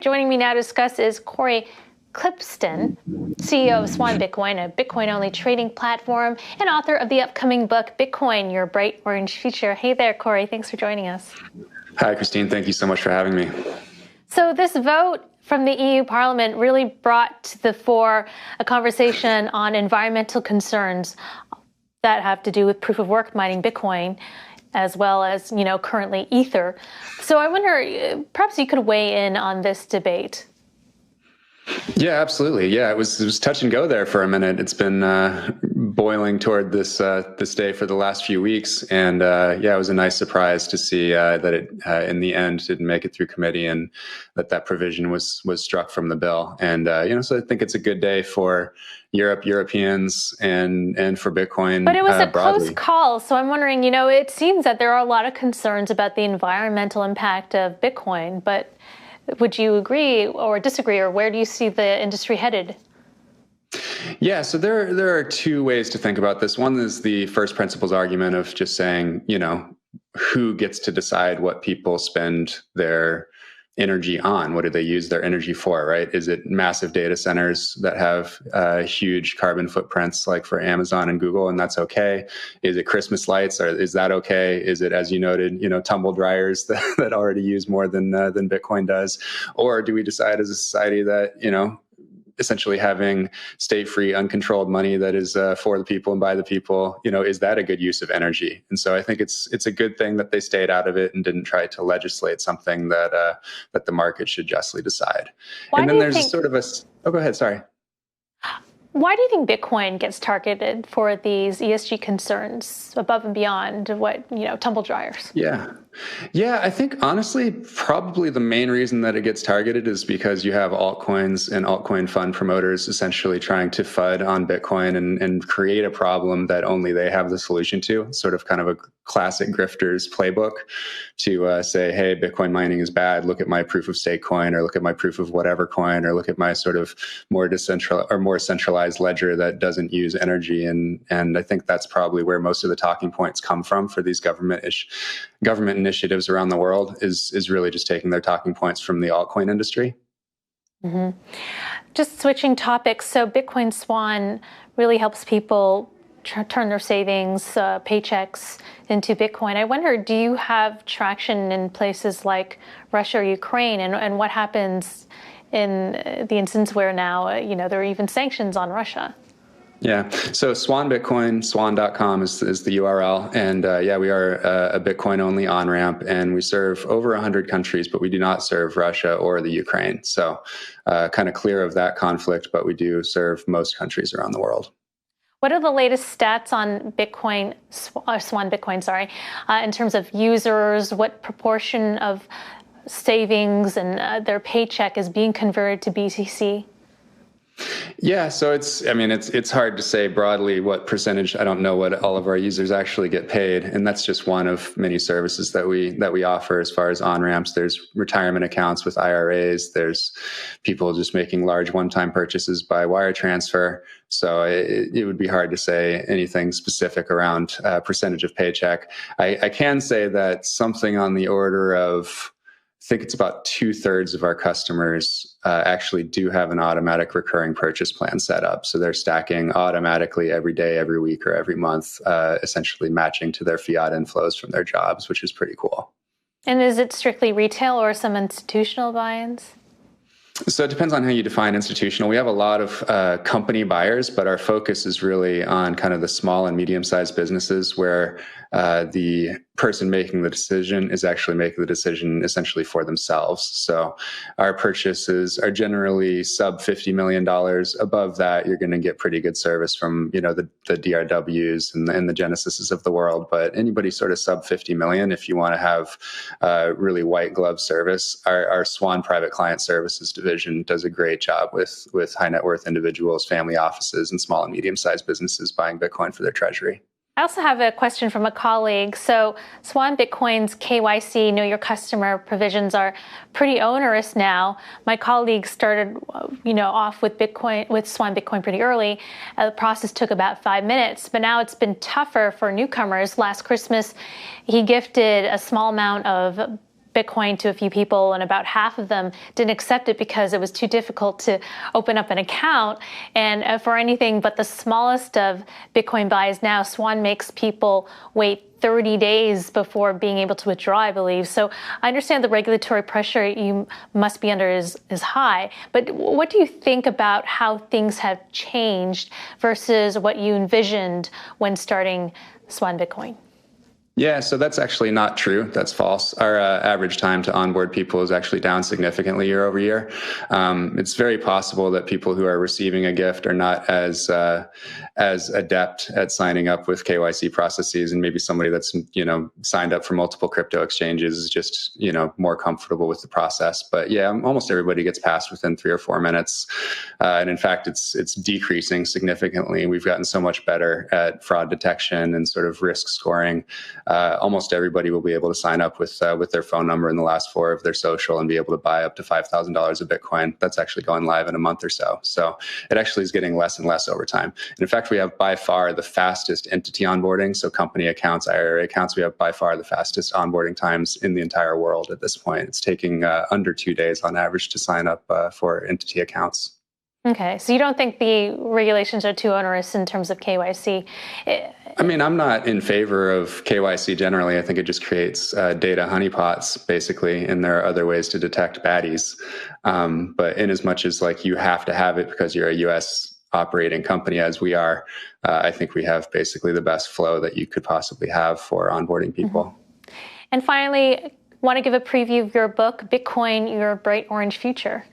Joining me now to discuss is Cory Klippsten, CEO of Swan Bitcoin, a Bitcoin-only trading platform, and author of the upcoming book, Bitcoin, Your Bright Orange Future. Hey there, Cory. Thanks for joining us. Hi, Christine. Thank you so much for having me. So this vote from the EU Parliament really brought to the fore a conversation on environmental concerns that have to do with proof of work mining Bitcoin, as well as, currently Ether. So I wonder, perhaps you could weigh in on this debate. Yeah, absolutely. Yeah, it was touch and go there for a minute. It's been boiling toward this day for the last few weeks, and it was a nice surprise to see that it in the end didn't make it through committee, and that provision was struck from the bill. And so I think it's a good day for Europeans, and for Bitcoin. But it was a broadly. close call. So I'm wondering, it seems that there are a lot of concerns about the environmental impact of Bitcoin, but would you agree or disagree, or where do you see the industry headed? Yeah, so there are two ways to think about this. One is the first principles argument of just saying, who gets to decide what people spend their energy on? What do they use their energy for, right? Is it massive data centers that have huge carbon footprints, like for Amazon and Google, and that's okay? Is it Christmas lights, or is that okay? Is it, as you noted, tumble dryers that already use more than Bitcoin does? Or do we decide as a society that, essentially having state-free, uncontrolled money that is for the people and by the people, is that a good use of energy? And so I think it's a good thing that they stayed out of it and didn't try to legislate something that the market should justly decide. Why and then there's think... sort of oh, go ahead, sorry. Why do you think Bitcoin gets targeted for these ESG concerns above and beyond what, tumble dryers? Yeah, I think honestly, probably the main reason that it gets targeted is because you have altcoins and altcoin fund promoters essentially trying to FUD on Bitcoin and create a problem that only they have the solution to, sort of kind of a classic grifter's playbook to say, hey, Bitcoin mining is bad. Look at my proof of stake coin, or look at my proof of whatever coin, or look at my sort of more centralized ledger that doesn't use energy. And I think that's probably where most of the talking points come from for these government initiatives around the world is really just taking their talking points from the altcoin industry. Mm-hmm. Just switching topics. So Bitcoin Swan really helps people turn their savings, paychecks into Bitcoin. I wonder, do you have traction in places like Russia or Ukraine? And what happens in the instance where now, there are even sanctions on Russia? Yeah. So Swan Bitcoin, swan.com is the URL. And we are a Bitcoin-only on-ramp, and we serve over 100 countries, but we do not serve Russia or the Ukraine. So kind of clear of that conflict, but we do serve most countries around the world. What are the latest stats on Bitcoin, Swan Bitcoin, in terms of users? What proportion of savings and their paycheck is being converted to BTC? Yeah, so it's hard to say broadly what percentage. I don't know what all of our users actually get paid, and that's just one of many services that we offer as far as on-ramps. There's retirement accounts with IRAs. There's people just making large one-time purchases by wire transfer. So it would be hard to say anything specific around percentage of paycheck. I can say that something on the order of, I think it's about 2/3 of our customers actually do have an automatic recurring purchase plan set up. So they're stacking automatically every day, every week, or every month, essentially matching to their fiat inflows from their jobs, which is pretty cool. And is it strictly retail or some institutional buy-ins? So it depends on how you define institutional. We have a lot of company buyers, but our focus is really on kind of the small and medium-sized businesses where the person making the decision is actually making the decision essentially for themselves. So our purchases are generally sub $50 million. Above that, you're going to get pretty good service from, the DRWs and the Genesises of the world. But anybody sort of sub 50 million, if you want to have really white glove service, our Swan Private Client Services division does a great job with high net worth individuals, family offices, and small and medium-sized businesses buying Bitcoin for their treasury. I also have a question from a colleague. So Swan Bitcoin's KYC, know your customer provisions are pretty onerous now. My colleague started, off with Swan Bitcoin pretty early. The process took about 5 minutes, but now it's been tougher for newcomers. Last Christmas, he gifted a small amount of Bitcoin to a few people, and about half of them didn't accept it because it was too difficult to open up an account. And for anything but the smallest of Bitcoin buys now, Swan makes people wait 30 days before being able to withdraw, I believe. So I understand the regulatory pressure you must be under is high, but what do you think about how things have changed versus what you envisioned when starting Swan Bitcoin? Yeah, so that's actually not true. That's false. Our average time to onboard people is actually down significantly year over year. It's very possible that people who are receiving a gift are not as adept at signing up with KYC processes, and maybe somebody that's signed up for multiple crypto exchanges is just more comfortable with the process. But yeah, almost everybody gets passed within 3 or 4 minutes, and in fact, it's decreasing significantly. We've gotten so much better at fraud detection and sort of risk scoring. Almost everybody will be able to sign up with their phone number and the last 4 of their social and be able to buy up to $5,000 of Bitcoin. That's actually going live in a month or so. So it actually is getting less and less over time. And in fact, we have by far the fastest entity onboarding. So company accounts, IRA accounts, we have by far the fastest onboarding times in the entire world at this point. It's taking under 2 days on average to sign up for entity accounts. Okay, so you don't think the regulations are too onerous in terms of KYC? I mean, I'm not in favor of KYC generally. I think it just creates data honeypots, basically, and there are other ways to detect baddies. But in as much as you have to have it because you're a U.S. operating company, as we are, I think we have basically the best flow that you could possibly have for onboarding people. Mm-hmm. And finally, want to give a preview of your book, Bitcoin, Your Bright Orange Future?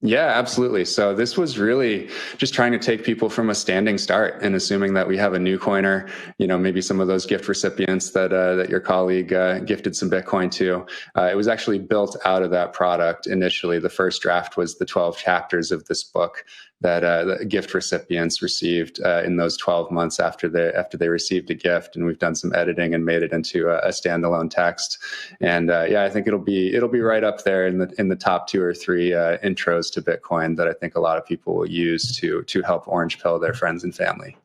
Yeah, absolutely. So this was really just trying to take people from a standing start and assuming that we have a new coiner, maybe some of those gift recipients that your colleague gifted some Bitcoin to. It was actually built out of that product initially. The first draft was the 12 chapters of this book that the gift recipients received in those 12 months after they received a gift, and we've done some editing and made it into a standalone text. And yeah, I think it'll be right up there in the top 2 or 3 intros to Bitcoin that I think a lot of people will use to help orange pill their friends and family.